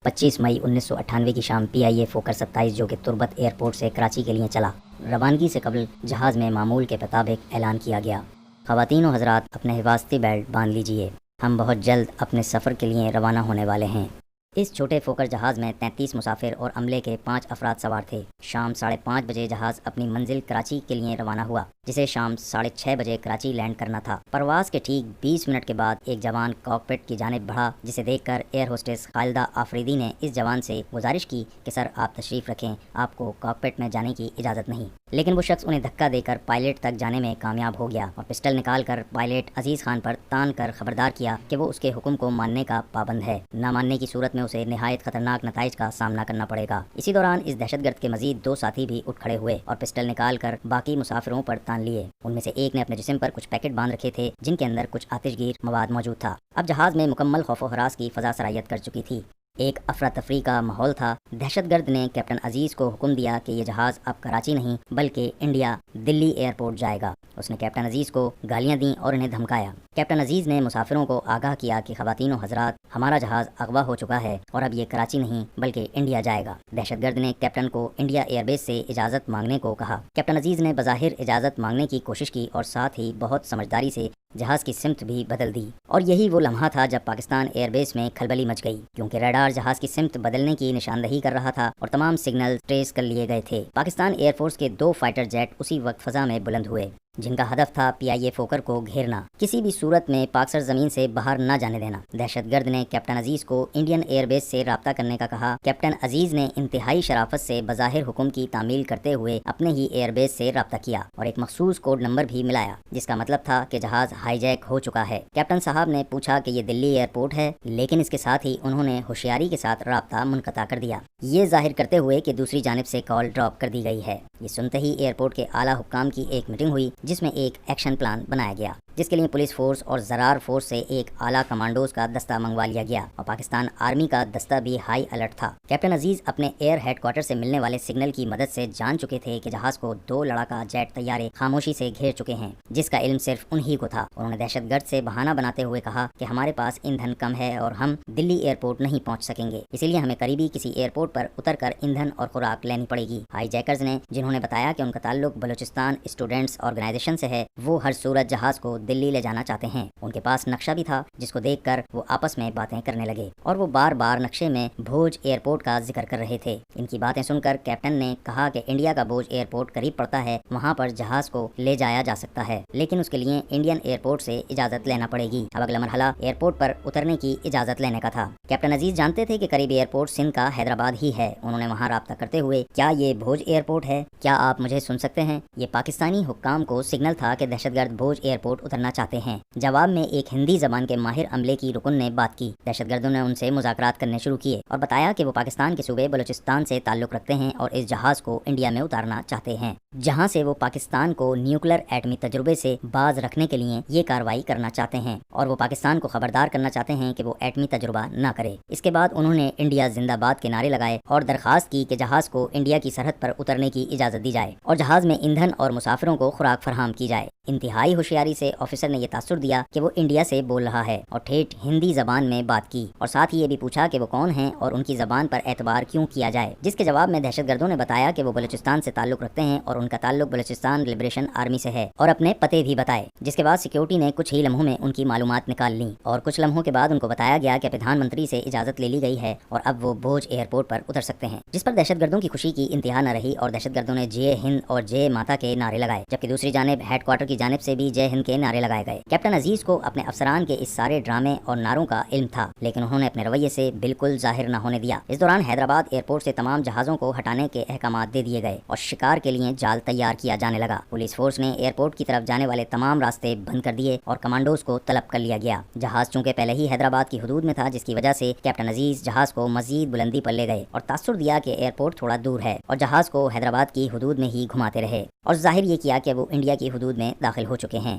25 مئی 1998 کی شام PIA Fokker 27 جو کہ تربت ایئرپورٹ سے کراچی کے لیے چلا، روانگی سے قبل جہاز میں معمول کے مطابق اعلان کیا گیا: خواتین و حضرات، اپنے حفاظتی بیلٹ باندھ لیجئے، ہم بہت جلد اپنے سفر کے لیے روانہ ہونے والے ہیں۔ اس چھوٹے فوکر جہاز میں 33 مسافر اور عملے کے 5 افراد سوار تھے۔ شام 5:30 بجے جہاز اپنی منزل کراچی کے لیے روانہ ہوا، جسے شام 6:30 بجے کراچی لینڈ کرنا تھا۔ پرواز کے ٹھیک 20 منٹ کے بعد ایک جوان کاکپٹ کی جانب بڑھا، جسے دیکھ کر ایئر ہوسٹس خالدہ آفریدی نے اس جوان سے گزارش کی کہ سر آپ تشریف رکھیں، آپ کو کاکپٹ میں جانے کی اجازت نہیں، لیکن وہ شخص انہیں دھکا دے کر پائلٹ تک جانے میں کامیاب ہو گیا اور پسٹل نکال کر پائلٹ عزیز خان پر تان کر خبردار کیا کہ وہ اس کے حکم کو ماننے کا پابند ہے، نہ ماننے کی صورت میں اسے نہایت خطرناک نتائج کا سامنا کرنا پڑے گا۔ اسی دوران اس دہشت گرد کے مزید 2 ساتھی بھی اٹھ کھڑے ہوئے اور پسٹل نکال کر باقی مسافروں پر تان لیے۔ ان میں سے ایک نے اپنے جسم پر کچھ پیکٹ باندھ رکھے تھے جن کے اندر کچھ آتش گیر مواد موجود تھا۔ اب جہاز میں مکمل خوف و ہراس کی فضا سرایت کر چکی تھی، ایک افراتفری کا ماحول تھا۔ دہشت گرد نے کیپٹن عزیز کو حکم دیا کہ یہ جہاز اب کراچی نہیں بلکہ انڈیا دلی ایئرپورٹ جائے گا۔ اس نے کیپٹن عزیز کو گالیاں دیں اور انہیں دھمکایا۔ کیپٹن عزیز نے مسافروں کو آگاہ کیا کہ خواتین و حضرات، ہمارا جہاز اغوا ہو چکا ہے اور اب یہ کراچی نہیں بلکہ انڈیا جائے گا۔ دہشت گرد نے کیپٹن کو انڈیا ایئر بیس سے اجازت مانگنے کو کہا۔ کیپٹن عزیز نے بظاہر اجازت مانگنے کی کوشش کی اور ساتھ ہی بہت سمجھداری سے جہاز کی سمت بھی بدل دی، اور یہی وہ لمحہ تھا جب پاکستان ایئر بیس میں کھلبلی مچ گئی، کیونکہ ریڈار جہاز کی سمت بدلنے کی نشاندہی کر رہا تھا اور تمام سگنل ٹریس کر لیے گئے تھے۔ پاکستان ایئر فورس کے 2 فائٹر جیٹ اسی وقت فضا میں بلند ہوئے، جن کا ہدف تھا PIA فوکر کو گھیرنا، کسی بھی صورت میں پاک سرزمین سے باہر نہ جانے دینا۔ دہشت گرد نے کیپٹن عزیز کو انڈین ایئر بیس سے رابطہ کرنے کا کہا۔ کیپٹن عزیز نے انتہائی شرافت سے بظاہر حکم کی تعمیل کرتے ہوئے اپنے ہی ایئر بیس سے رابطہ کیا اور ایک مخصوص کوڈ نمبر بھی ملایا، جس کا مطلب تھا کہ جہاز ہائی جیک ہو چکا ہے۔ کیپٹن صاحب نے پوچھا کہ یہ دلی ایئرپورٹ ہے، لیکن اس کے ساتھ ہی انہوں نے ہوشیاری کے ساتھ رابطہ منقطع کر دیا، یہ ظاہر کرتے ہوئے کہ دوسری جانب سے کال ڈراپ کر دی گئی ہے۔ یہ سنتے ہی ایئرپورٹ کے اعلیٰ حکام کی ایک میٹنگ ہوئی، جس میں ایک ایکشن پلان بنایا گیا، جس کے لیے پولیس فورس اور زرار فورس سے ایک اعلیٰ کمانڈوز کا دستہ منگوا لیا گیا اور پاکستان آرمی کا دستہ بھی ہائی الرٹ تھا۔ کیپٹن عزیز اپنے ایئر ہیڈ کوارٹر سے ملنے والے سگنل کی مدد سے جان چکے تھے کہ جہاز کو 2 لڑاکا جیٹ طیارے خاموشی سے گھیر چکے ہیں، جس کا علم صرف انہی کو تھا۔ انہوں نے دہشت گرد سے بہانہ بناتے ہوئے کہا کہ ہمارے پاس ایندھن کم ہے اور ہم دلی ایئرپورٹ نہیں پہنچ سکیں گے، اسی لیے ہمیں قریبی کسی ایئرپورٹ پر اتر کر ایندھن اور خوراک لینی پڑے گی۔ ہائی جیکرز نے، جنہوں نے بتایا کہ ان کا تعلق بلوچستان اسٹوڈنٹس آرگنائزیشن سے ہے، وہ ہر صورت جہاز کو دلی لے جانا چاہتے ہیں۔ ان کے پاس نقشہ بھی تھا، جس کو دیکھ کر وہ آپس میں باتیں کرنے لگے اور وہ بار بار نقشے میں بھوج ایئرپورٹ کا ذکر کر رہے تھے۔ ان کی باتیں سن کر کیپٹن نے کہا کہ انڈیا کا بھوج ایئرپورٹ قریب پڑتا ہے، وہاں پر جہاز کو لے جایا جا سکتا ہے، لیکن اس کے لیے انڈین ایئرپورٹ سے اجازت لینا پڑے گی۔ اب اگلا مرحلہ ایئرپورٹ پر اترنے کی اجازت لینے کا تھا۔ کیپٹن عزیز جانتے تھے کہ قریبی ایئرپورٹ سندھ کا حیدرآباد ہی ہے۔ انہوں نے وہاں رابطہ کرتے ہوئے، کیا یہ بھوج ایئرپورٹ ہے؟ کیا آپ مجھے سن سکتے ہیں؟ یہ پاکستانی حکام کو سگنل تھا کہ دہشت گرد بھوج ایئرپورٹ اترنا چاہتے ہیں۔ جواب میں ایک ہندی زبان کے ماہر عملے کی رکن نے بات کی۔ دہشت گردوں نے ان سے مذاکرات کرنے شروع کیے اور بتایا کہ وہ پاکستان کے صوبے بلوچستان سے تعلق رکھتے ہیں اور اس جہاز کو انڈیا میں اتارنا چاہتے ہیں، جہاں سے وہ پاکستان کو نیوکلر ایٹمی تجربے سے باز رکھنے کے لیے یہ کارروائی کرنا چاہتے ہیں، اور وہ پاکستان کو خبردار کرنا چاہتے ہیں کہ وہ ایٹمی تجربہ نہ کرے۔ اس کے بعد انہوں نے انڈیا زندہ باد کے نعرے لگائے اور درخواست کی کہ جہاز کو انڈیا کی سرحد پر اترنے کی اجازت دی جائے اور جہاز میں ایندھن اور مسافروں کو خوراک فراہم کی جائے۔ انتہائی ہوشیاری سے آفیسر نے یہ تاثر دیا کہ وہ انڈیا سے بول رہا ہے اور ٹھیٹھ ہندی زبان میں بات کی، اور ساتھ ہی یہ بھی پوچھا کہ وہ کون ہیں اور ان کی زبان پر اعتبار کیوں کیا جائے، جس کے جواب میں دہشت گردوں نے بتایا کہ وہ بلوچستان سے تعلق رکھتے ہیں اور ان کا تعلق بلوچستان لبریشن آرمی سے ہے، اور اپنے پتے بھی بتائے، جس کے بعد سیکیورٹی نے کچھ ہی لمحوں میں ان کی معلومات نکال لیں اور کچھ لمحوں کے بعد ان کو بتایا گیا کہ پردھان منتری سے اجازت لے لی گئی ہے اور اب وہ بھوج ایئرپورٹ پر اتر سکتے ہیں، جس پر دہشت گردوں کی خوشی کی انتہا نہ رہی اور دہشت گردوں نے جے ہند اور جے ماتا کے نعرے لگائے، جبکہ دوسری جانب ہیڈ کوارٹر کی جانب سے بھی جے ہند کے نعرے لگائے گئے۔ کیپٹن عزیز کو اپنے افسران کے اس سارے ڈرامے اور نعروں کا علم تھا، لیکن انہوں نے اپنے رویے سے بالکل ظاہر نہ ہونے دیا۔ اس دوران حیدرآباد ایئرپورٹ سے تمام جہازوں کو ہٹانے کے احکامات دے دیے گئے اور شکار کے لیے جال تیار کیا جانے لگا۔ پولیس فورس نے ایئرپورٹ کی طرف جانے والے تمام راستے بند کر دیے اور کمانڈوز کو طلب کر لیا گیا۔ جہاز چونکہ پہلے ہی حیدرآباد کی حدود میں تھا، جس کی وجہ سے کیپٹن عزیز جہاز کو مزید بلندی پر لے گئے اور تاثر دیا کہ ایئرپورٹ تھوڑا دور ہے، اور جہاز کو حیدرآباد کی حدود میں ہی گھماتے رہے اور ظاہر یہ کیا کہ وہ انڈیا کی حدود میں داخل ہو چکے ہیں،